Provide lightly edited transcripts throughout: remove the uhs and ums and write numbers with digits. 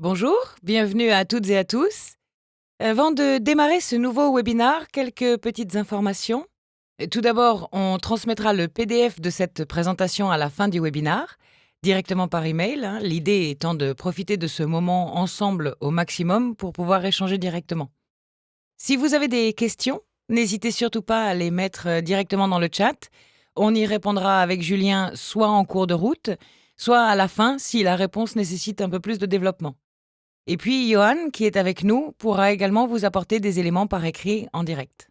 Bonjour, bienvenue à toutes et à tous. Avant de démarrer ce nouveau webinar, quelques petites informations. Tout d'abord, on transmettra le PDF de cette présentation à la fin du webinar, directement par email, hein, l'idée étant de profiter de ce moment ensemble au maximum pour pouvoir échanger directement. Si vous avez des questions, n'hésitez surtout pas à les mettre directement dans le chat. On y répondra avec Julien soit en cours de route, soit à la fin si la réponse nécessite un peu plus de développement. Et puis, Johan, qui est avec nous, pourra également vous apporter des éléments par écrit en direct.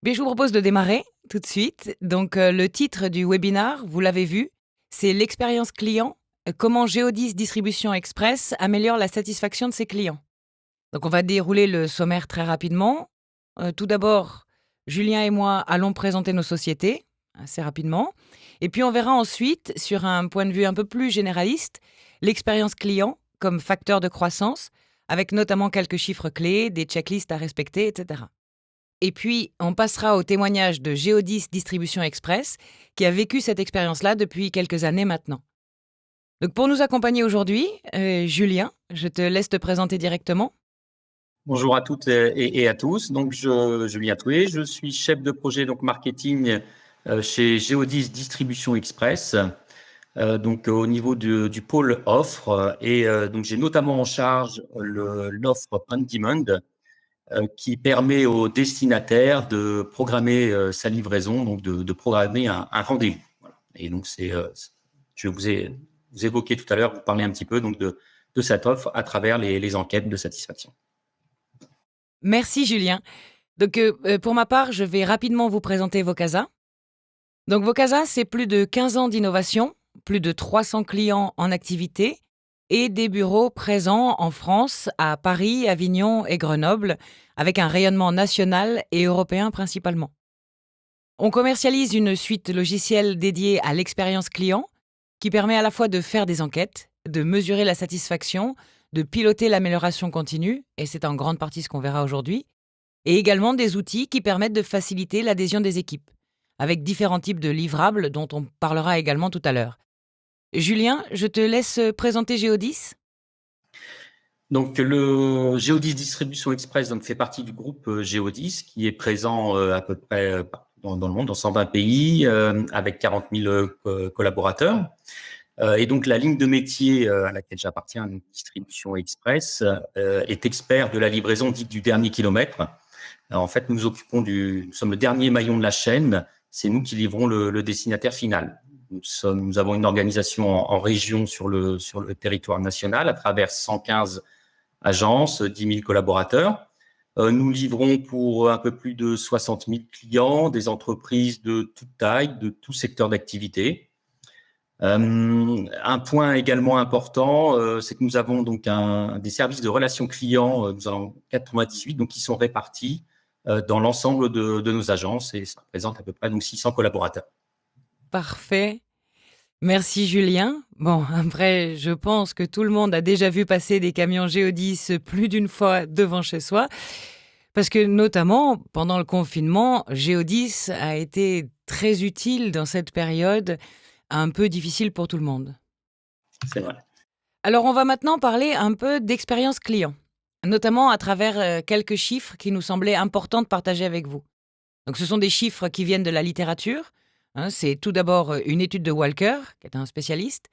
Mais je vous propose de démarrer tout de suite. Donc, le titre du webinar, vous l'avez vu, c'est l'expérience client, comment Geodis Distribution Express améliore la satisfaction de ses clients. Donc, on va dérouler le sommaire très rapidement. Tout d'abord, Julien et moi allons présenter nos sociétés assez rapidement. Et puis, on verra ensuite, sur un point de vue un peu plus généraliste, l'expérience client comme facteur de croissance, avec notamment quelques chiffres clés, des checklists à respecter, etc. Et puis, on passera au témoignage de Geodis Distribution Express, qui a vécu cette expérience-là depuis quelques années maintenant. Donc, pour nous accompagner aujourd'hui, Julien, je te laisse te présenter directement. Bonjour à toutes et à tous. Donc, Julien Toué, je suis chef de projet marketing chez Geodis Distribution Express, donc au niveau du pôle offre. Donc, j'ai notamment en charge l'offre on demand qui permet au destinataire de programmer sa livraison, donc de programmer un rendez-vous. Voilà. Et donc, je vous évoqué tout à l'heure, vous parlez un petit peu donc de cette offre à travers les enquêtes de satisfaction. Merci, Julien. Donc, pour ma part, je vais rapidement vous présenter Vocasa. Donc, Vocasa, c'est plus de 15 ans d'innovation, plus de 300 clients en activité et des bureaux présents en France, à Paris, Avignon et Grenoble, avec un rayonnement national et européen principalement. On commercialise une suite logicielle dédiée à l'expérience client qui permet à la fois de faire des enquêtes, de mesurer la satisfaction, de piloter l'amélioration continue, et c'est en grande partie ce qu'on verra aujourd'hui, et également des outils qui permettent de faciliter l'adhésion des équipes, avec différents types de livrables dont on parlera également tout à l'heure. Julien, je te laisse présenter Geodis. Donc, le Geodis Distribution Express donc, fait partie du groupe Geodis qui est présent à peu près dans le monde, dans 120 pays, avec 40 000 collaborateurs. Et donc, la ligne de métier à laquelle j'appartiens, donc Distribution Express, est expert de la livraison dite du dernier kilomètre. Alors, en fait, nous sommes le dernier maillon de la chaîne. C'est nous qui livrons le destinataire final. Nous avons une organisation en région sur le territoire national à travers 115 agence, 10 000 collaborateurs. Nous livrons pour un peu plus de 60 000 clients, des entreprises de toute taille, de tout secteur d'activité. Un point également important, c'est que nous avons donc des services de relations clients, nous en avons 98, donc qui sont répartis dans l'ensemble de nos agences et ça représente à peu près donc 600 collaborateurs. Parfait. Merci Julien. Bon, après, je pense que tout le monde a déjà vu passer des camions Géodis plus d'une fois devant chez soi. Parce que notamment, pendant le confinement, Géodis a été très utile dans cette période un peu difficile pour tout le monde. C'est vrai. Alors, on va maintenant parler un peu d'expérience client, notamment à travers quelques chiffres qui nous semblaient importants de partager avec vous. Donc, ce sont des chiffres qui viennent de la littérature. Hein, c'est tout d'abord une étude de Walker, qui est un spécialiste,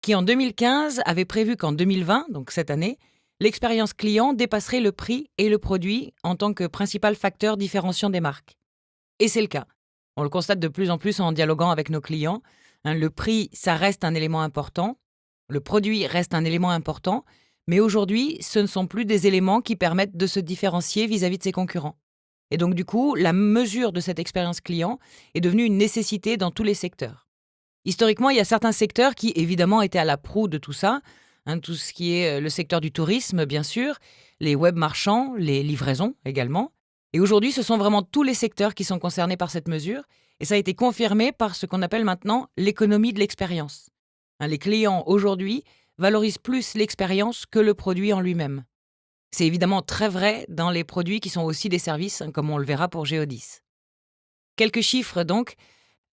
qui en 2015 avait prévu qu'en 2020, donc cette année, l'expérience client dépasserait le prix et le produit en tant que principal facteur différenciant des marques. Et c'est le cas. On le constate de plus en plus en dialoguant avec nos clients. Hein, le prix, ça reste un élément important. Le produit reste un élément important. Mais aujourd'hui, ce ne sont plus des éléments qui permettent de se différencier vis-à-vis de ses concurrents. Et donc, du coup, la mesure de cette expérience client est devenue une nécessité dans tous les secteurs. Historiquement, il y a certains secteurs qui, évidemment, étaient à la proue de tout ça. Hein, tout ce qui est le secteur du tourisme, bien sûr, les web marchands, les livraisons également. Et aujourd'hui, ce sont vraiment tous les secteurs qui sont concernés par cette mesure. Et ça a été confirmé par ce qu'on appelle maintenant l'économie de l'expérience. Hein, les clients, aujourd'hui, valorisent plus l'expérience que le produit en lui-même. C'est évidemment très vrai dans les produits qui sont aussi des services, hein, comme on le verra pour Geodis. Quelques chiffres donc.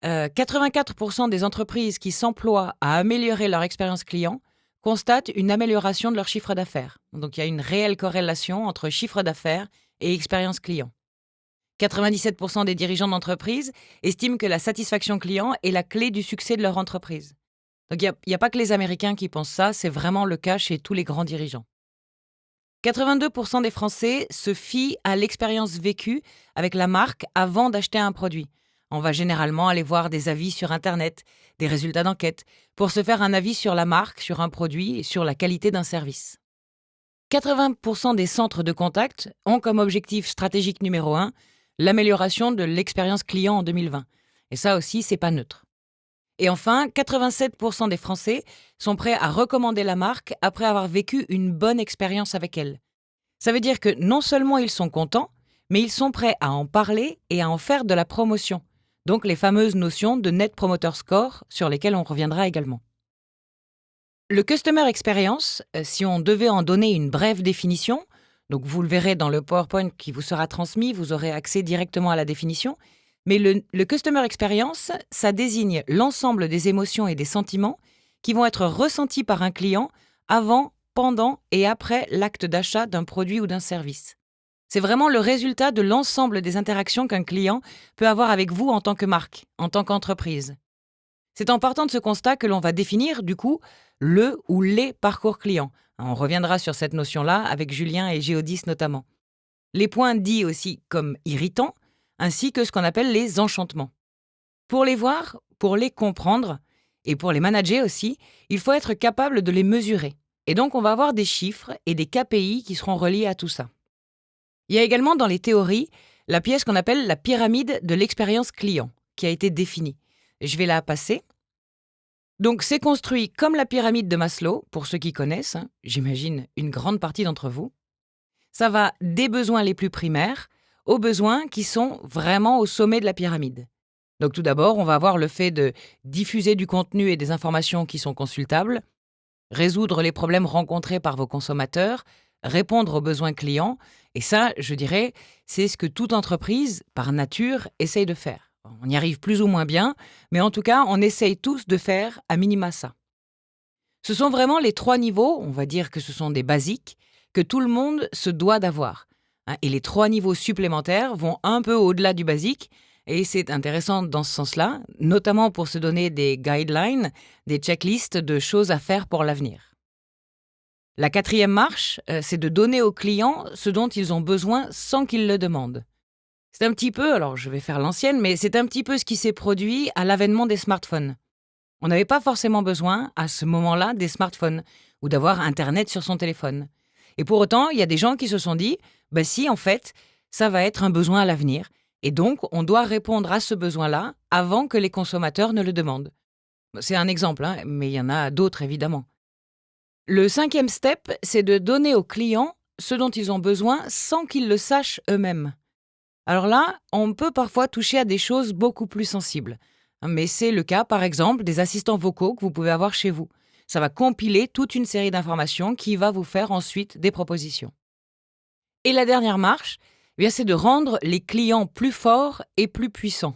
84% des entreprises qui s'emploient à améliorer leur expérience client constatent une amélioration de leur chiffre d'affaires. Donc il y a une réelle corrélation entre chiffre d'affaires et expérience client. 97% des dirigeants d'entreprise estiment que la satisfaction client est la clé du succès de leur entreprise. Donc il n'y a pas que les Américains qui pensent ça, c'est vraiment le cas chez tous les grands dirigeants. 82% des Français se fient à l'expérience vécue avec la marque avant d'acheter un produit. On va généralement aller voir des avis sur Internet, des résultats d'enquête, pour se faire un avis sur la marque, sur un produit et sur la qualité d'un service. 80% des centres de contact ont comme objectif stratégique numéro 1 l'amélioration de l'expérience client en 2020. Et ça aussi, c'est pas neutre. Et enfin, 87% des Français sont prêts à recommander la marque après avoir vécu une bonne expérience avec elle. Ça veut dire que non seulement ils sont contents, mais ils sont prêts à en parler et à en faire de la promotion. Donc les fameuses notions de Net Promoter Score sur lesquelles on reviendra également. Le Customer Experience, si on devait en donner une brève définition, donc vous le verrez dans le PowerPoint qui vous sera transmis, vous aurez accès directement à la définition, mais le Customer Experience, ça désigne l'ensemble des émotions et des sentiments qui vont être ressentis par un client avant, pendant et après l'acte d'achat d'un produit ou d'un service. C'est vraiment le résultat de l'ensemble des interactions qu'un client peut avoir avec vous en tant que marque, en tant qu'entreprise. C'est en partant de ce constat que l'on va définir, du coup, le ou les parcours clients. On reviendra sur cette notion-là avec Julien et Géodis notamment. Les points dits aussi comme irritants, ainsi que ce qu'on appelle les enchantements. Pour les voir, pour les comprendre et pour les manager aussi, il faut être capable de les mesurer. Et donc, on va avoir des chiffres et des KPI qui seront reliés à tout ça. Il y a également dans les théories la pièce qu'on appelle la pyramide de l'expérience client, qui a été définie. Je vais la passer. Donc, c'est construit comme la pyramide de Maslow, pour ceux qui connaissent, j'imagine une grande partie d'entre vous. Ça va des besoins les plus primaires aux besoins qui sont vraiment au sommet de la pyramide. Donc, tout d'abord, on va avoir le fait de diffuser du contenu et des informations qui sont consultables, résoudre les problèmes rencontrés par vos consommateurs, répondre aux besoins clients. Et ça, je dirais, c'est ce que toute entreprise, par nature, essaye de faire. On y arrive plus ou moins bien, mais en tout cas, on essaye tous de faire à minima ça. Ce sont vraiment les 3 niveaux, on va dire que ce sont des basiques, que tout le monde se doit d'avoir. Et les 3 niveaux supplémentaires vont un peu au-delà du basique, et c'est intéressant dans ce sens-là, notamment pour se donner des guidelines, des checklists de choses à faire pour l'avenir. La 4e marche, c'est de donner aux clients ce dont ils ont besoin sans qu'ils le demandent. C'est un petit peu, alors je vais faire l'ancienne, mais c'est un petit peu ce qui s'est produit à l'avènement des smartphones. On n'avait pas forcément besoin, à ce moment-là, des smartphones ou d'avoir Internet sur son téléphone. Et pour autant, il y a des gens qui se sont dit « si, en fait, ça va être un besoin à l'avenir. Et donc, on doit répondre à ce besoin-là avant que les consommateurs ne le demandent. » C'est un exemple, mais il y en a d'autres, évidemment. Le 5e step, c'est de donner aux clients ce dont ils ont besoin sans qu'ils le sachent eux-mêmes. Alors là, on peut parfois toucher à des choses beaucoup plus sensibles. Mais c'est le cas, par exemple, des assistants vocaux que vous pouvez avoir chez vous. Ça va compiler toute une série d'informations qui va vous faire ensuite des propositions. Et la dernière marche, c'est de rendre les clients plus forts et plus puissants.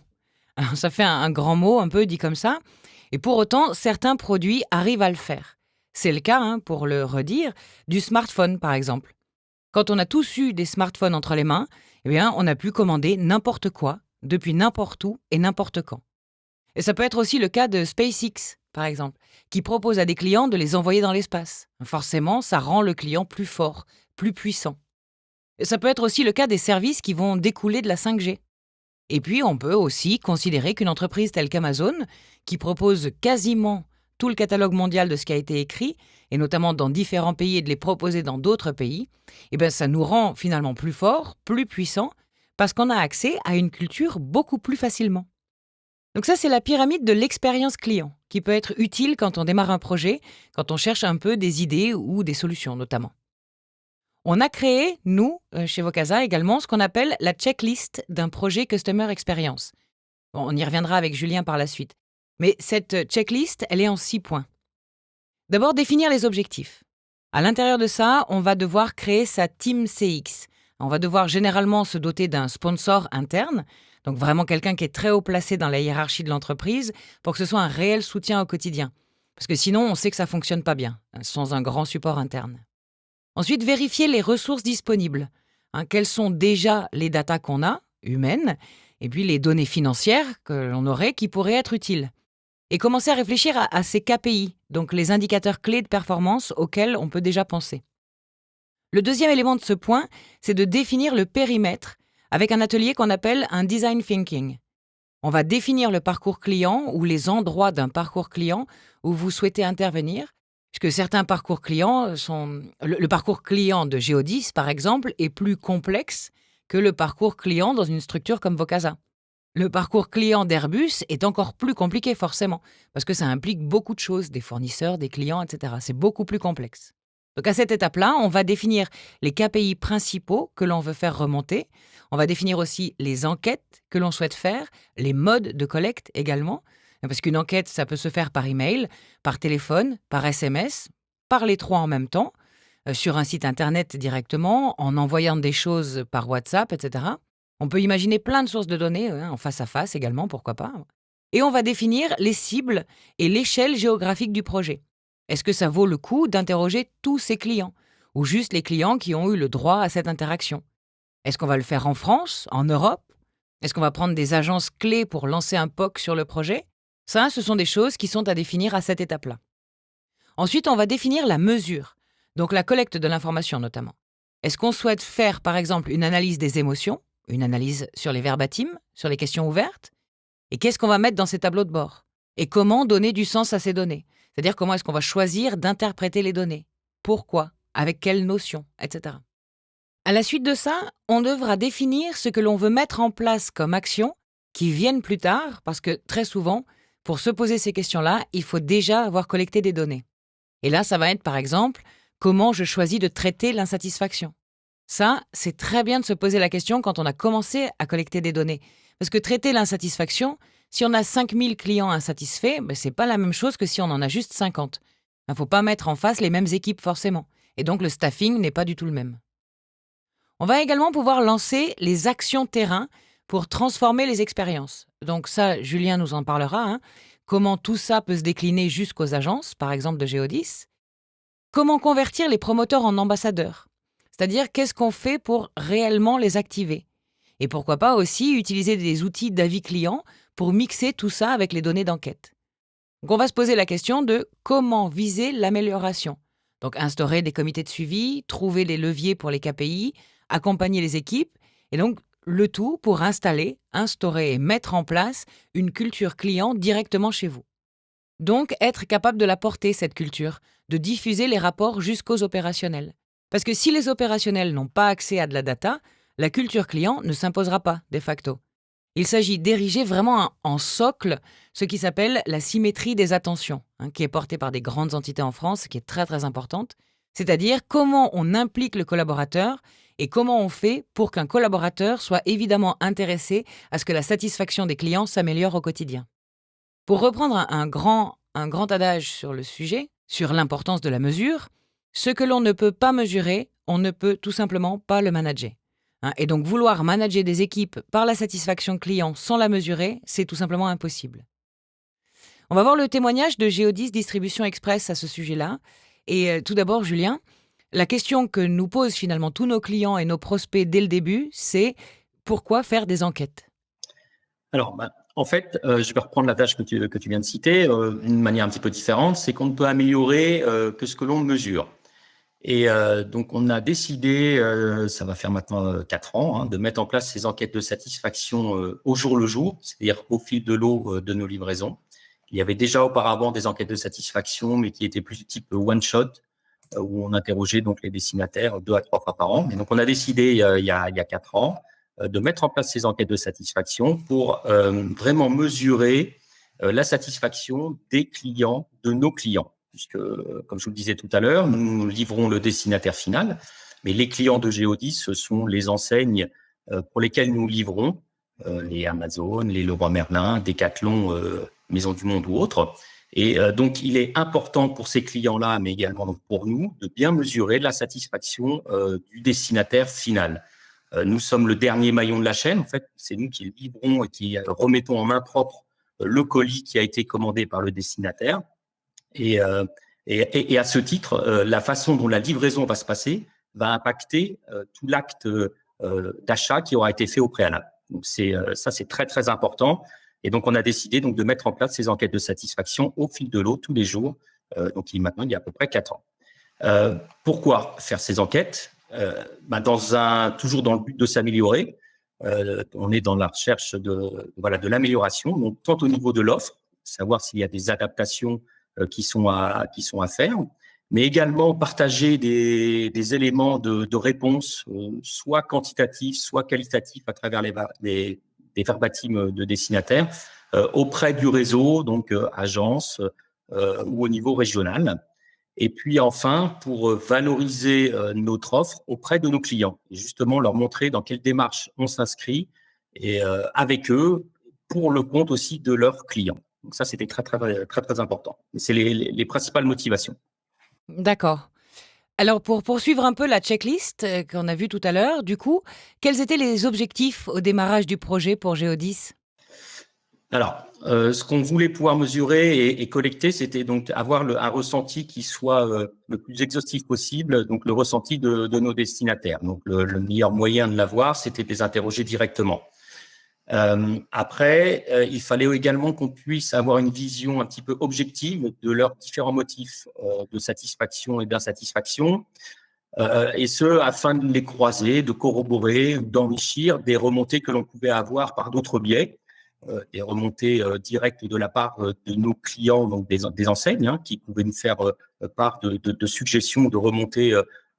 Alors, ça fait un grand mot, un peu dit comme ça. Et pour autant, certains produits arrivent à le faire. C'est le cas, pour le redire, du smartphone, par exemple. Quand on a tous eu des smartphones entre les mains, on a pu commander n'importe quoi, depuis n'importe où et n'importe quand. Et ça peut être aussi le cas de SpaceX, par exemple, qui propose à des clients de les envoyer dans l'espace. Forcément, ça rend le client plus fort, plus puissant. Et ça peut être aussi le cas des services qui vont découler de la 5G. Et puis, on peut aussi considérer qu'une entreprise telle qu'Amazon, qui propose quasiment tout le catalogue mondial de ce qui a été écrit, et notamment dans différents pays et de les proposer dans d'autres pays, ça nous rend finalement plus forts, plus puissants, parce qu'on a accès à une culture beaucoup plus facilement. Donc ça, c'est la pyramide de l'expérience client, qui peut être utile quand on démarre un projet, quand on cherche un peu des idées ou des solutions notamment. On a créé, nous, chez Vocasa également, ce qu'on appelle la checklist d'un projet Customer Experience. On y reviendra avec Julien par la suite. Mais cette checklist, elle est en 6 points. D'abord, définir les objectifs. À l'intérieur de ça, on va devoir créer sa team CX. On va devoir généralement se doter d'un sponsor interne, donc vraiment quelqu'un qui est très haut placé dans la hiérarchie de l'entreprise, pour que ce soit un réel soutien au quotidien. parce que sinon on sait que ça ne fonctionne pas bien, sans un grand support interne. Ensuite, vérifier les ressources disponibles. Quelles sont déjà les datas qu'on a, humaines, et puis les données financières que l'on aurait qui pourraient être utiles. Et commencer à réfléchir à ces KPI, donc les indicateurs clés de performance auxquels on peut déjà penser. Le deuxième élément de ce point, c'est de définir le périmètre avec un atelier qu'on appelle un design thinking. On va définir le parcours client ou les endroits d'un parcours client où vous souhaitez intervenir, puisque certains parcours clients sont... Le parcours client de Geodis, par exemple, est plus complexe que le parcours client dans une structure comme Vocasa. Le parcours client d'Airbus est encore plus compliqué forcément, parce que ça implique beaucoup de choses, des fournisseurs, des clients, etc. C'est beaucoup plus complexe. Donc à cette étape-là, on va définir les KPI principaux que l'on veut faire remonter. On va définir aussi les enquêtes que l'on souhaite faire, les modes de collecte également, parce qu'une enquête, ça peut se faire par email, par téléphone, par SMS, par les trois en même temps, sur un site internet directement, en envoyant des choses par WhatsApp, etc. On peut imaginer plein de sources de données, en face à face également, pourquoi pas. Et on va définir les cibles et l'échelle géographique du projet. Est-ce que ça vaut le coup d'interroger tous ces clients, ou juste les clients qui ont eu le droit à cette interaction? Est-ce qu'on va le faire en France, en Europe? Est-ce qu'on va prendre des agences clés pour lancer un POC sur le projet? Ça, ce sont des choses qui sont à définir à cette étape-là. Ensuite, on va définir la mesure, donc la collecte de l'information notamment. Est-ce qu'on souhaite faire, par exemple, une analyse des émotions, une analyse sur les verbatims, sur les questions ouvertes? Et qu'est-ce qu'on va mettre dans ces tableaux de bord? Et comment donner du sens à ces données? C'est-à-dire comment est-ce qu'on va choisir d'interpréter les données? Pourquoi? Avec quelles notions? Etc. À la suite de ça, on devra définir ce que l'on veut mettre en place comme action qui viennent plus tard, parce que très souvent, pour se poser ces questions-là, il faut déjà avoir collecté des données. Et là, ça va être par exemple, comment je choisis de traiter l'insatisfaction? Ça, c'est très bien de se poser la question quand on a commencé à collecter des données. Parce que traiter l'insatisfaction, si on a 5000 clients insatisfaits, ce n'est pas la même chose que si on en a juste 50. Il ne faut pas mettre en face les mêmes équipes forcément. Et donc le staffing n'est pas du tout le même. On va également pouvoir lancer les actions terrain pour transformer les expériences. Donc ça, Julien nous en parlera. Comment tout ça peut se décliner jusqu'aux agences, par exemple de Geodis. Comment convertir les promoteurs en ambassadeurs? C'est-à-dire, qu'est-ce qu'on fait pour réellement les activer? Et pourquoi pas aussi utiliser des outils d'avis client pour mixer tout ça avec les données d'enquête. Donc on va se poser la question de comment viser l'amélioration. Donc instaurer des comités de suivi, trouver les leviers pour les KPI, accompagner les équipes, et donc le tout pour installer, instaurer et mettre en place une culture client directement chez vous. Donc être capable de la porter, cette culture, de diffuser les rapports jusqu'aux opérationnels. Parce que si les opérationnels n'ont pas accès à de la data, la culture client ne s'imposera pas, de facto. Il s'agit d'ériger vraiment en socle ce qui s'appelle la symétrie des attentions, qui est portée par des grandes entités en France, qui est très très importante. C'est-à-dire comment on implique le collaborateur et comment on fait pour qu'un collaborateur soit évidemment intéressé à ce que la satisfaction des clients s'améliore au quotidien. Pour reprendre un grand adage sur le sujet, sur l'importance de la mesure, ce que l'on ne peut pas mesurer, on ne peut tout simplement pas le manager. Et donc vouloir manager des équipes par la satisfaction client sans la mesurer, c'est tout simplement impossible. On va voir le témoignage de Geodis Distribution Express à ce sujet-là. Et tout d'abord, Julien, la question que nous posent finalement tous nos clients et nos prospects dès le début, c'est pourquoi faire des enquêtes? Alors, en fait, je vais reprendre la tâche que tu viens de citer d'une manière un petit peu différente. C'est qu'on ne peut améliorer que ce que l'on mesure. Et donc, on a décidé, ça va faire maintenant 4 ans, de mettre en place ces enquêtes de satisfaction au jour le jour, c'est-à-dire au fil de l'eau de nos livraisons. Il y avait déjà auparavant des enquêtes de satisfaction, mais qui étaient plus type one-shot, où on interrogeait donc les destinataires 2 à 3 fois par an. Mais donc, on a décidé il y a 4 ans de mettre en place ces enquêtes de satisfaction pour vraiment mesurer la satisfaction des clients, de nos clients. Puisque, comme je vous le disais tout à l'heure, nous livrons le destinataire final, mais les clients de Geodis, ce sont les enseignes pour lesquelles nous livrons, les Amazon, les Leroy Merlin, Decathlon, Maison du Monde ou autres. Et donc, il est important pour ces clients-là, mais également donc pour nous, de bien mesurer la satisfaction du destinataire final. Nous sommes le dernier maillon de la chaîne. En fait, c'est nous qui livrons et qui remettons en main propre le colis qui a été commandé par le destinataire. Et à ce titre, la façon dont la livraison va se passer va impacter tout l'acte d'achat qui aura été fait au préalable. Donc ça, c'est très très important. Et donc on a décidé donc de mettre en place ces enquêtes de satisfaction au fil de l'eau tous les jours. Donc maintenant il y a à peu près 4 ans. Pourquoi faire ces enquêtes? Toujours dans le but de s'améliorer. On est dans la recherche de l'amélioration, donc tant au niveau de l'offre, savoir s'il y a des adaptations qui sont à faire, mais également partager des éléments de réponse, soit quantitatifs, soit qualitatifs à travers des verbatims de destinataires auprès du réseau, donc agences ou au niveau régional. Et puis enfin, pour valoriser notre offre auprès de nos clients, et justement leur montrer dans quelle démarche on s'inscrit et avec eux pour le compte aussi de leurs clients. Donc ça, c'était très très très très important. C'est les principales motivations. D'accord. Alors pour poursuivre un peu la checklist qu'on a vue tout à l'heure, du coup, quels étaient les objectifs au démarrage du projet pour Géodis? Alors, ce qu'on voulait pouvoir mesurer et collecter, c'était donc avoir un ressenti qui soit le plus exhaustif possible, donc le ressenti de nos destinataires. Donc, le meilleur moyen de l'avoir, c'était de les interroger directement. Après, il fallait également qu'on puisse avoir une vision un petit peu objective de leurs différents motifs de satisfaction et d'insatisfaction, et ce, afin de les croiser, de corroborer, d'enrichir des remontées que l'on pouvait avoir par d'autres biais, des remontées directes de la part de nos clients, donc des enseignes, hein, qui pouvaient nous faire part de suggestions, de remontées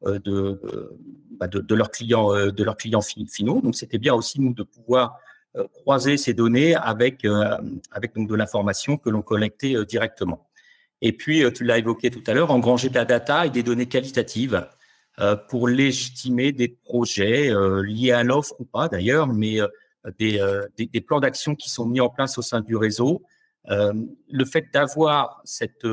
de leurs clients finaux. Donc, c'était bien aussi, nous, de pouvoir croiser ces données avec donc de l'information que l'on collectait directement. Et puis, tu l'as évoqué tout à l'heure, engranger de la data et des données qualitatives pour légitimer des projets liés à l'offre ou pas d'ailleurs, mais des plans d'action qui sont mis en place au sein du réseau. Le fait d'avoir cette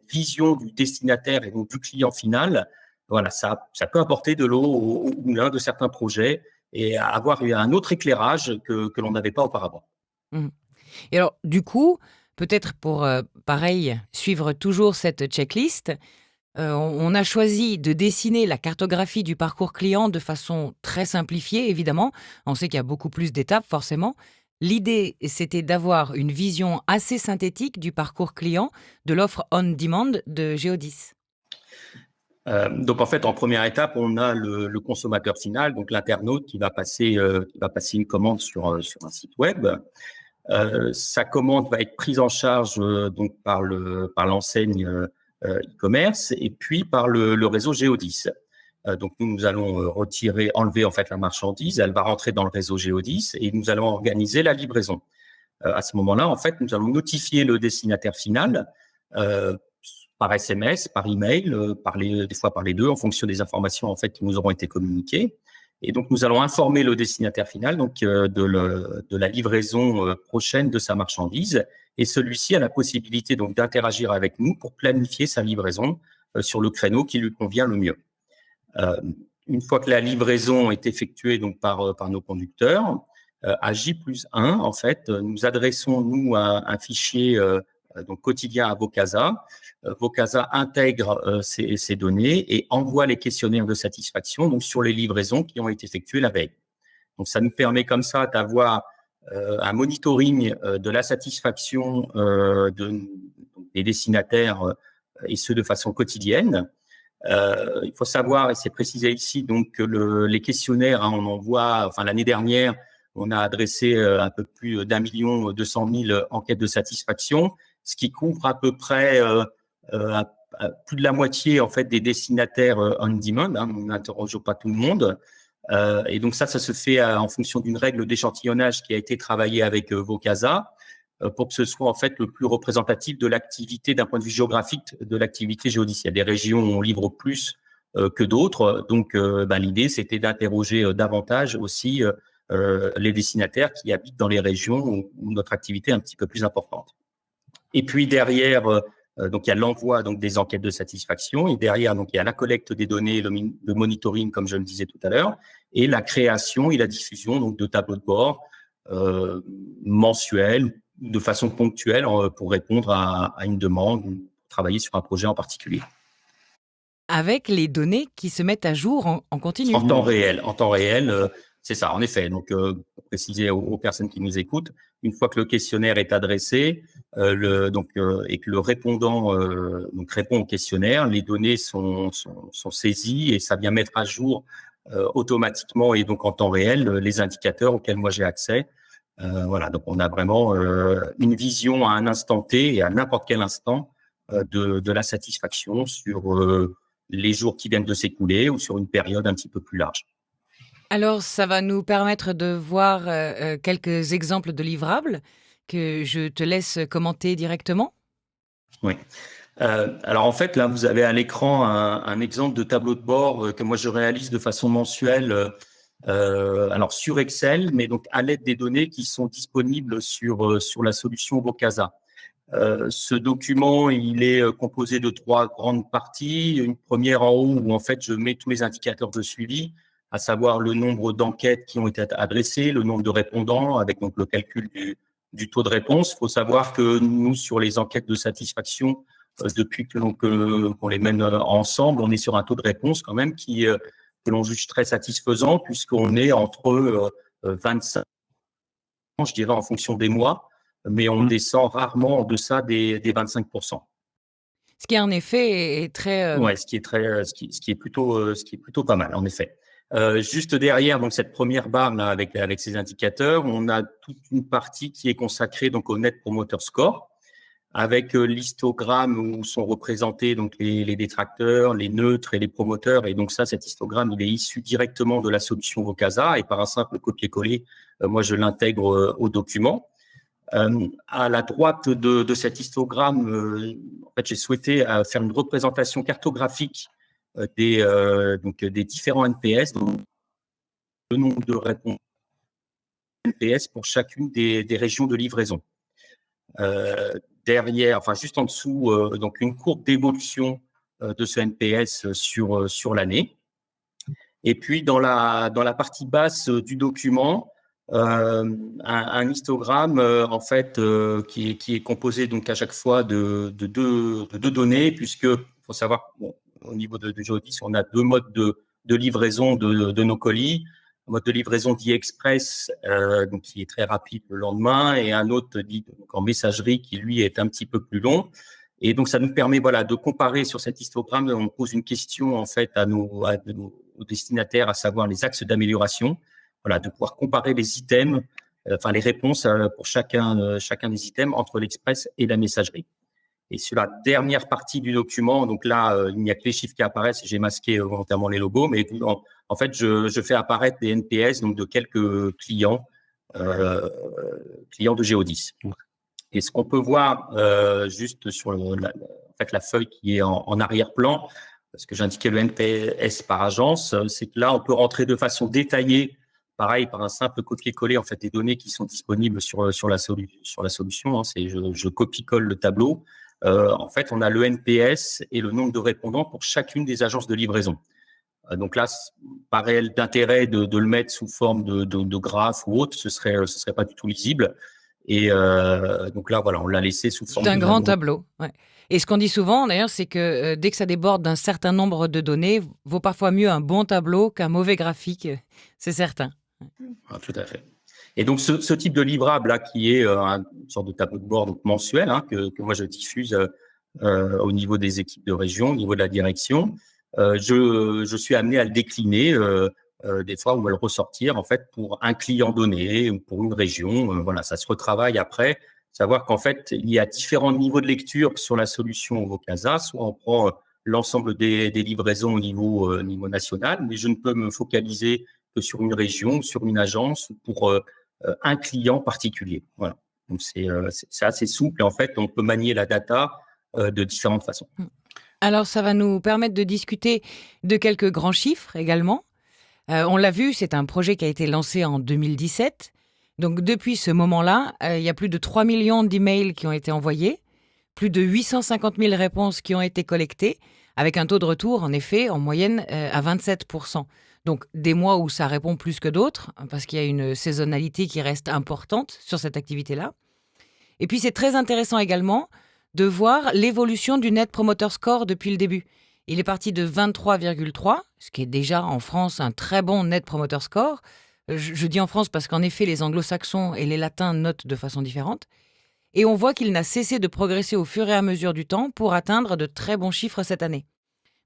vision du destinataire et donc du client final, voilà, ça peut apporter de l'eau au moulin de certains projets et avoir un autre éclairage que l'on n'avait pas auparavant. Mmh. Et alors, du coup, peut-être pour, pareil, suivre toujours cette checklist, on a choisi de dessiner la cartographie du parcours client de façon très simplifiée, évidemment. On sait qu'il y a beaucoup plus d'étapes, forcément. L'idée, c'était d'avoir une vision assez synthétique du parcours client de l'offre on demand de Géodis. Donc en fait, en première étape, on a le consommateur final, donc l'internaute qui va passer une commande sur un site web. Sa commande va être prise en charge donc par l'enseigne e-commerce et puis par le réseau Géodis. Donc nous allons enlever en fait la marchandise, elle va rentrer dans le réseau Géodis et nous allons organiser la livraison. À ce moment-là, en fait, nous allons notifier le destinataire final euh, par SMS, par email, des fois par les deux, en fonction des informations en fait qui nous auront été communiquées. Et donc, nous allons informer le destinataire final donc de la livraison prochaine de sa marchandise. Et celui-ci a la possibilité donc d'interagir avec nous pour planifier sa livraison sur le créneau qui lui convient le mieux. Une fois que la livraison est effectuée donc par nos conducteurs, à J+1, en fait, nous adressons nous un fichier donc quotidien à Vocasa. Vocasa intègre ces données et envoie les questionnaires de satisfaction donc sur les livraisons qui ont été effectuées la veille. Donc, ça nous permet comme ça d'avoir un monitoring de la satisfaction des destinataires et ce de façon quotidienne. Il faut savoir, et c'est précisé ici, donc que les questionnaires, hein, on envoie, enfin l'année dernière, on a adressé un peu plus d'1,2 million enquêtes de satisfaction, ce qui couvre à peu près plus de la moitié en fait des destinataires on demand. Hein, on n'interroge pas tout le monde. Et donc ça se fait en fonction d'une règle d'échantillonnage qui a été travaillée avec Vocasa pour que ce soit en fait le plus représentatif de l'activité d'un point de vue géographique de l'activité géodiciaire. Des régions où on livre plus que d'autres. Donc l'idée c'était d'interroger davantage aussi les destinataires qui habitent dans les régions où notre activité est un petit peu plus importante. Et puis derrière, donc il y a l'envoi donc des enquêtes de satisfaction et derrière donc il y a la collecte des données, le monitoring comme je le disais tout à l'heure, et la création et la diffusion donc de tableaux de bord mensuels de façon ponctuelle pour répondre à une demande, travailler sur un projet en particulier. Avec les données qui se mettent à jour en continu. En temps réel, c'est ça, en effet. Donc, pour préciser aux personnes qui nous écoutent, une fois que le questionnaire est adressé, et que le répondant donc répond au questionnaire, les données sont saisies et ça vient mettre à jour automatiquement et donc en temps réel les indicateurs auxquels moi j'ai accès. Voilà, donc on a vraiment une vision à un instant T et à n'importe quel instant de la satisfaction sur les jours qui viennent de s'écouler ou sur une période un petit peu plus large. Alors, ça va nous permettre de voir quelques exemples de livrables que je te laisse commenter directement. Oui. Alors en fait, là, vous avez à l'écran un exemple de tableau de bord que moi je réalise de façon mensuelle, alors sur Excel, mais donc à l'aide des données qui sont disponibles sur la solution Vocasa. Ce document, il est composé de 3 grandes parties. Une première en haut où en fait je mets tous les indicateurs de suivi, à savoir le nombre d'enquêtes qui ont été adressées, le nombre de répondants, avec donc le calcul du taux de réponse. Il faut savoir que nous, sur les enquêtes de satisfaction, depuis qu'on les mène ensemble, on est sur un taux de réponse quand même que l'on juge très satisfaisant, puisqu'on est entre 25, je dirais en fonction des mois, mais on descend rarement en deçà des 25%. Ce qui en effet est très... Ouais, ce qui est plutôt pas mal, en effet. Juste derrière, donc cette première barre là avec ces indicateurs, on a toute une partie qui est consacrée donc au Net Promoter Score, avec l'histogramme où sont représentés donc les détracteurs, les neutres et les promoteurs. Et donc ça, cet histogramme, il est issu directement de la solution Vocasa et par un simple copier-coller, moi je l'intègre au document. À la droite de cet histogramme, en fait, j'ai souhaité faire une représentation cartographique des différents NPS, donc le nombre de réponses NPS pour chacune des régions de livraison. Derrière, enfin juste en dessous, donc une courbe d'évolution de ce NPS sur l'année. Et puis dans la partie basse du document, un histogramme en fait qui est composé donc à chaque fois de deux données, puisque faut savoir au niveau de Geodis, on a 2 modes de livraison de nos colis. Un mode de livraison dit express, donc qui est très rapide le lendemain, et un autre dit donc en messagerie qui lui est un petit peu plus long. Et donc ça nous permet de comparer sur cet histogramme. On pose une question en fait à nos destinataires, à savoir les axes d'amélioration. Voilà, de pouvoir comparer les items, les réponses pour chacun des items entre l'express et la messagerie. Et sur la dernière partie du document, donc là, il n'y a que les chiffres qui apparaissent. J'ai masqué volontairement les logos, mais en fait, je fais apparaître des NPS donc de quelques clients de Geodis. Et ce qu'on peut voir juste sur la feuille qui est en arrière-plan, parce que j'indiquais le NPS par agence, c'est que là, on peut rentrer de façon détaillée, pareil, par un simple copier-coller, en fait, des données qui sont disponibles sur la solution. Je copie-colle le tableau. En fait, on a le NPS et le nombre de répondants pour chacune des agences de livraison. Donc là, pas réel d'intérêt de le mettre sous forme de graphe ou autre, ce serait pas du tout lisible. Et donc là, voilà, on l'a laissé sous forme d'un grand tableau. Ouais. Et ce qu'on dit souvent, d'ailleurs, c'est que dès que ça déborde d'un certain nombre de données, vaut parfois mieux un bon tableau qu'un mauvais graphique, c'est certain. Ah, tout à fait. Et donc, ce type de livrable-là, qui est une sorte de tableau de bord donc mensuel, que moi, je diffuse au niveau des équipes de région, au niveau de la direction, je suis amené à le décliner des fois, ou à le ressortir, en fait, pour un client donné ou pour une région. Voilà, ça se retravaille après. Savoir qu'en fait, il y a différents niveaux de lecture sur la solution Vocasa. Soit on prend l'ensemble des livraisons au niveau national, mais je ne peux me focaliser que sur une région, sur une agence, pour un client particulier. Voilà. Donc, c'est assez souple. Et en fait, on peut manier la data de différentes façons. Alors, ça va nous permettre de discuter de quelques grands chiffres également. On l'a vu, c'est un projet qui a été lancé en 2017. Donc, depuis ce moment-là, il y a plus de 3 millions d'emails qui ont été envoyés, plus de 850 000 réponses qui ont été collectées, avec un taux de retour, en effet, en moyenne à 27%. Donc, des mois où ça répond plus que d'autres, parce qu'il y a une saisonnalité qui reste importante sur cette activité-là. Et puis, c'est très intéressant également de voir l'évolution du Net Promoter Score depuis le début. Il est parti de 23,3, ce qui est déjà en France un très bon Net Promoter Score. Je dis en France parce qu'en effet, les anglo-saxons et les latins notent de façon différente. Et on voit qu'il n'a cessé de progresser au fur et à mesure du temps pour atteindre de très bons chiffres cette année.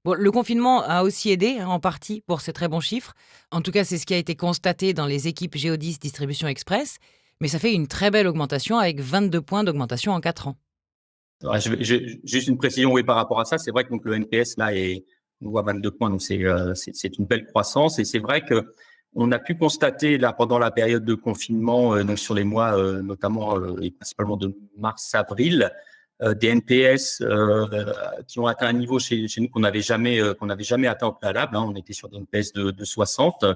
Bon, le confinement a aussi aidé, en partie, pour ces très bons chiffres. En tout cas, c'est ce qui a été constaté dans les équipes Géodis Distribution Express. Mais ça fait une très belle augmentation avec 22 points d'augmentation en 4 ans. Ouais, juste une précision, oui, par rapport à ça. C'est vrai que donc, le NPS, là, on voit 22 points, donc c'est une belle croissance. Et c'est vrai que on a pu constater, là, pendant la période de confinement, donc sur les mois, notamment, et principalement de mars-avril, des NPS qui ont atteint un niveau chez nous qu'on n'avait jamais atteint au préalable, hein. On était sur des NPS de 60.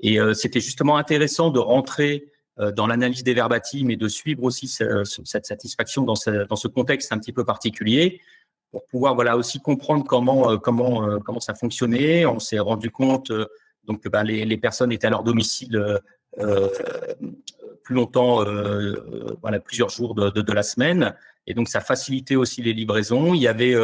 Et c'était justement intéressant de rentrer dans l'analyse des verbatims et de suivre aussi cette satisfaction dans ce contexte un petit peu particulier pour pouvoir voilà aussi comprendre comment ça fonctionnait. On s'est rendu compte donc que les personnes étaient à leur domicile euh, plus longtemps, voilà, plusieurs jours de la semaine, et donc ça facilitait aussi les livraisons. Il y avait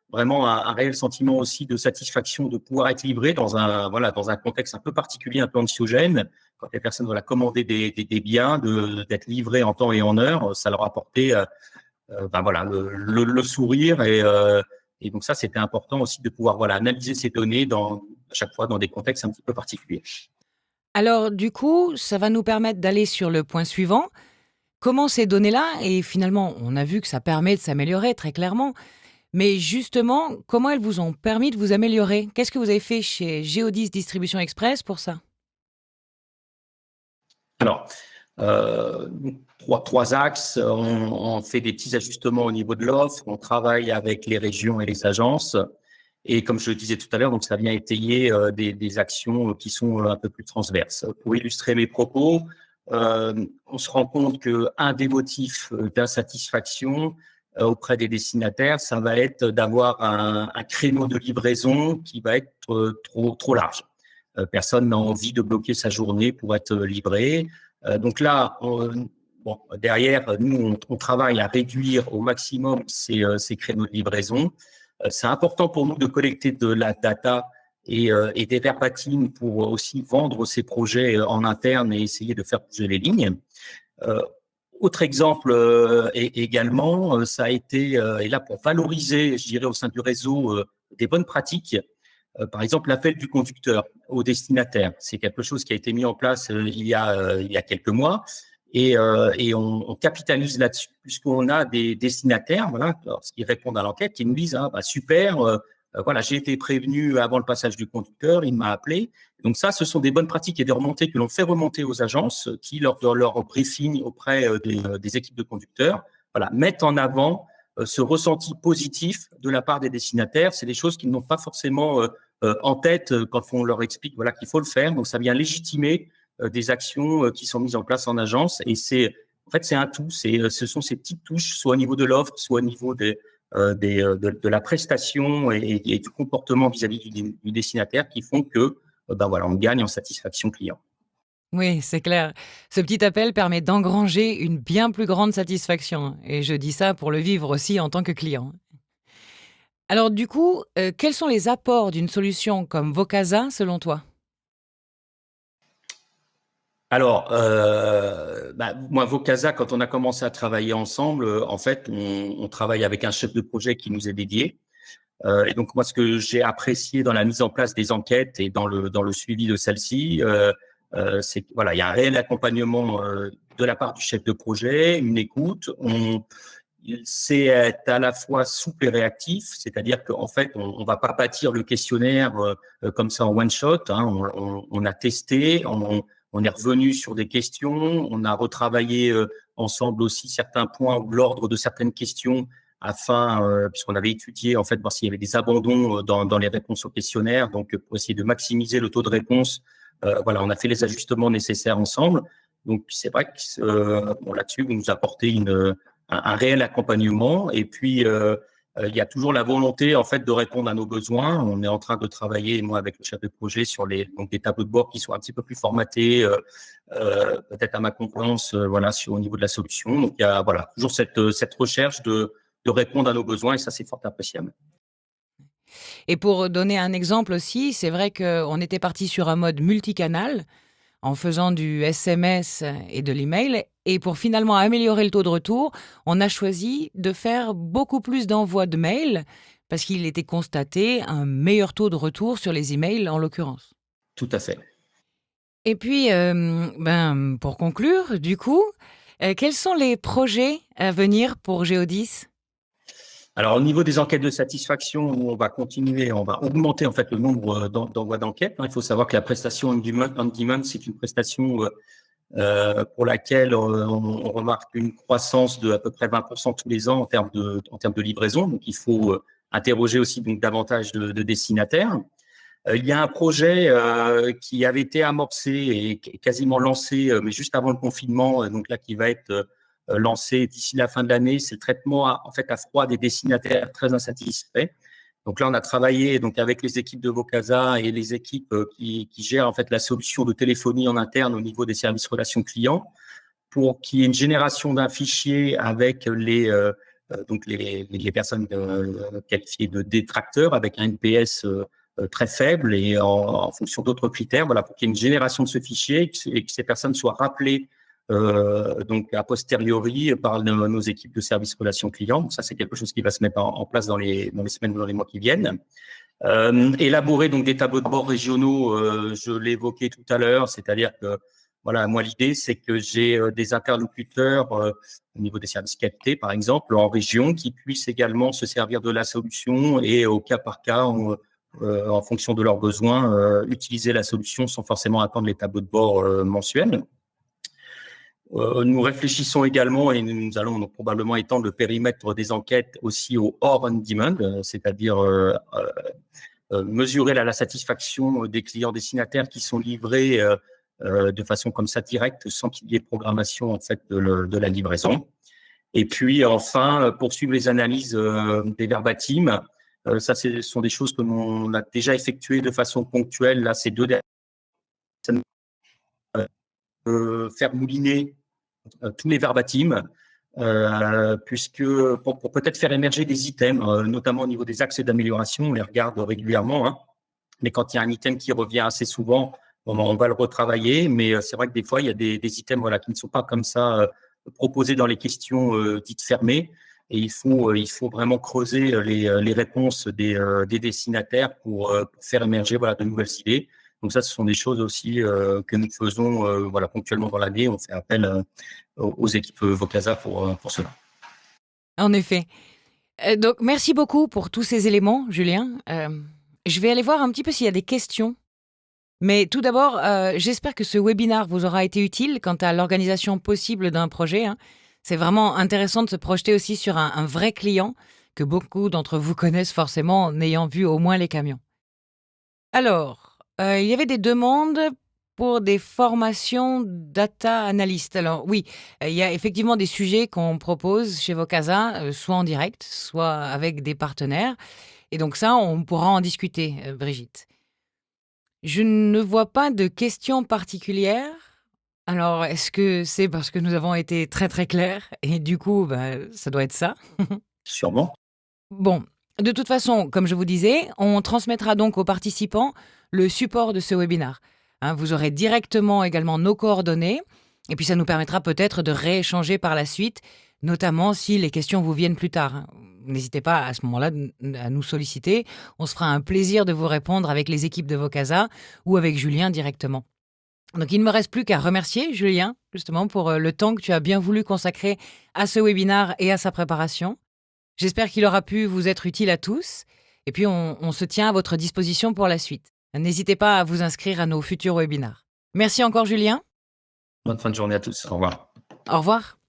vraiment un réel sentiment aussi de satisfaction de pouvoir être livré dans un contexte un peu particulier, un peu anxiogène. Quand les personnes commander des biens, d'être livrés en temps et en heure, ça leur apportait le sourire, et donc ça, c'était important aussi de pouvoir analyser ces données à chaque fois dans des contextes un petit peu particuliers. Alors, du coup, ça va nous permettre d'aller sur le point suivant. Comment ces données-là, et finalement, on a vu que ça permet de s'améliorer très clairement, mais justement, comment elles vous ont permis de vous améliorer? Qu'est-ce que vous avez fait chez Géodis Distribution Express pour ça? Alors, trois axes. On fait des petits ajustements au niveau de l'offre. On travaille avec les régions et les agences. Et comme je le disais tout à l'heure, donc ça vient étayer des actions qui sont un peu plus transverses. Pour illustrer mes propos, on se rend compte qu'un des motifs d'insatisfaction auprès des destinataires, ça va être d'avoir un créneau de livraison qui va être trop large. Personne n'a envie de bloquer sa journée pour être livré. Donc là, derrière, nous, on travaille à réduire au maximum ces créneaux de livraison. C'est important pour nous de collecter de la data et des verbatims pour aussi vendre ces projets en interne et essayer de faire bouger les lignes. Autre exemple également, ça a été, et là pour valoriser, je dirais, au sein du réseau, des bonnes pratiques. Par exemple, l'appel du conducteur au destinataire, c'est quelque chose qui a été mis en place il y a quelques mois, et on capitalise là-dessus puisqu'on a des destinataires, voilà, qui répondent à l'enquête, qui nous disent super, voilà, j'ai été prévenu avant le passage du conducteur, il m'a appelé. Donc ça, ce sont des bonnes pratiques et des remontées que l'on fait remonter aux agences qui, lors de leur briefing auprès des équipes de conducteurs, voilà, mettent en avant ce ressenti positif de la part des destinataires. C'est des choses qu'ils n'ont pas forcément en tête quand on leur explique qu'il faut le faire. Donc, ça vient légitimer des actions qui sont mises en place en agence. Et c'est un tout. Ce sont ces petites touches, soit au niveau de l'offre, soit au niveau de la prestation et du comportement vis-à-vis du destinataire qui font que on gagne en satisfaction client. Oui, c'est clair. Ce petit appel permet d'engranger une bien plus grande satisfaction. Et je dis ça pour le vivre aussi en tant que client. Alors du coup, quels sont les apports d'une solution comme Vocasa selon toi? Alors, moi, Vocasa, quand on a commencé à travailler ensemble, en fait, on travaille avec un chef de projet qui nous est dédié. Et donc, moi, ce que j'ai apprécié dans la mise en place des enquêtes et dans le suivi de celles-ci, c'est qu'il y a un réel accompagnement de la part du chef de projet, une écoute. Il sait être à la fois souple et réactif, c'est-à-dire qu'en fait, on va pas bâtir le questionnaire comme ça en one shot, hein. On a testé, on est revenu sur des questions, on a retravaillé ensemble aussi certains points ou l'ordre de certaines questions afin, puisqu'on avait étudié en fait voir s'il y avait des abandons dans les réponses au questionnaire, donc pour essayer de maximiser le taux de réponse, on a fait les ajustements nécessaires ensemble. Donc c'est vrai que là-dessus vous nous apportez un réel accompagnement, et puis il y a toujours la volonté en fait de répondre à nos besoins. On est en train de travailler, moi avec le chef de projet, sur des tableaux de bord qui soient un petit peu plus formatés, peut-être à ma convenance, au niveau de la solution. Donc il y a toujours cette recherche de de répondre à nos besoins et ça, c'est fort appréciable. Et pour donner un exemple aussi, c'est vrai qu'on était parti sur un mode multicanal en faisant du SMS et de l'email. Et pour finalement améliorer le taux de retour, on a choisi de faire beaucoup plus d'envois de mails parce qu'il était constaté un meilleur taux de retour sur les emails en l'occurrence. Tout à fait. Et puis, pour conclure, du coup, quels sont les projets à venir pour Géodis? Alors, au niveau des enquêtes de satisfaction, on va continuer, on va augmenter en fait le nombre d'envois d'enquêtes. Il faut savoir que la prestation on-demand, c'est une prestation pour laquelle on remarque une croissance de à peu près 20% tous les ans en termes de livraison. Donc, il faut interroger aussi donc davantage de destinataires. Il y a un projet qui avait été amorcé et quasiment lancé, mais juste avant le confinement, donc là qui va être lancé d'ici la fin de l'année. C'est le traitement en fait à froid des destinataires très insatisfaits. Donc là, on a travaillé donc avec les équipes de Vocasa et les équipes qui gèrent en fait la solution de téléphonie en interne au niveau des services relations clients pour qu'il y ait une génération d'un fichier avec donc les personnes qualifiées de détracteurs avec un NPS très faible et en fonction d'autres critères, voilà, pour qu'il y ait une génération de ce fichier et que ces personnes soient rappelées donc a posteriori par nos équipes de services relations clients. Ça, c'est quelque chose qui va se mettre en place dans les semaines ou dans les mois qui viennent. Élaborer donc des tableaux de bord régionaux, je l'ai évoqué tout à l'heure, c'est-à-dire que voilà, moi l'idée c'est que j'ai des interlocuteurs au niveau des services qualité, par exemple, en région, qui puissent également se servir de la solution et au cas par cas, en fonction de leurs besoins, utiliser la solution sans forcément attendre les tableaux de bord mensuels. Nous réfléchissons également et nous allons donc probablement étendre le périmètre des enquêtes aussi au hors on-demand, c'est-à-dire mesurer la satisfaction des clients destinataires qui sont livrés de façon comme ça directe sans qu'il y ait programmation en fait de la livraison. Et puis enfin poursuivre les analyses des verbatims. Ça, ce sont des choses que l'on a déjà effectuées de façon ponctuelle là ces 2 dernières années. Faire mouliner tous les verbatims, puisque pour peut-être faire émerger des items, notamment au niveau des axes d'amélioration, on les regarde régulièrement, hein, mais quand il y a un item qui revient assez souvent, on va le retravailler, mais c'est vrai que des fois, il y a des items voilà, qui ne sont pas comme ça proposés dans les questions dites fermées, et il faut vraiment creuser les réponses des destinataires pour faire émerger voilà, de nouvelles idées. Donc ça, ce sont des choses aussi que nous faisons voilà, ponctuellement dans l'année. On fait appel aux équipes Vocasa pour cela. En effet. Donc merci beaucoup pour tous ces éléments, Julien. Je vais aller voir un petit peu s'il y a des questions. Mais tout d'abord, j'espère que ce webinaire vous aura été utile quant à l'organisation possible d'un projet, hein. C'est vraiment intéressant de se projeter aussi sur un vrai client que beaucoup d'entre vous connaissent forcément en ayant vu au moins les camions. Alors, il y avait des demandes pour des formations data analyst. Alors oui, il y a effectivement des sujets qu'on propose chez Vocasa, soit en direct, soit avec des partenaires. Et donc ça, on pourra en discuter, Brigitte. Je ne vois pas de questions particulières. Alors, est-ce que c'est parce que nous avons été très très clairs et du coup, ça doit être ça? Sûrement. Bon, de toute façon, comme je vous disais, on transmettra donc aux participants le support de ce webinaire. Hein, vous aurez directement également nos coordonnées et puis ça nous permettra peut-être de rééchanger par la suite, notamment si les questions vous viennent plus tard, hein. N'hésitez pas à ce moment-là à nous solliciter. On se fera un plaisir de vous répondre avec les équipes de Vocasa ou avec Julien directement. Donc, il ne me reste plus qu'à remercier Julien, justement, pour le temps que tu as bien voulu consacrer à ce webinaire et à sa préparation. J'espère qu'il aura pu vous être utile à tous. Et puis, on se tient à votre disposition pour la suite. N'hésitez pas à vous inscrire à nos futurs webinaires. Merci encore, Julien. Bonne fin de journée à tous. Au revoir. Au revoir.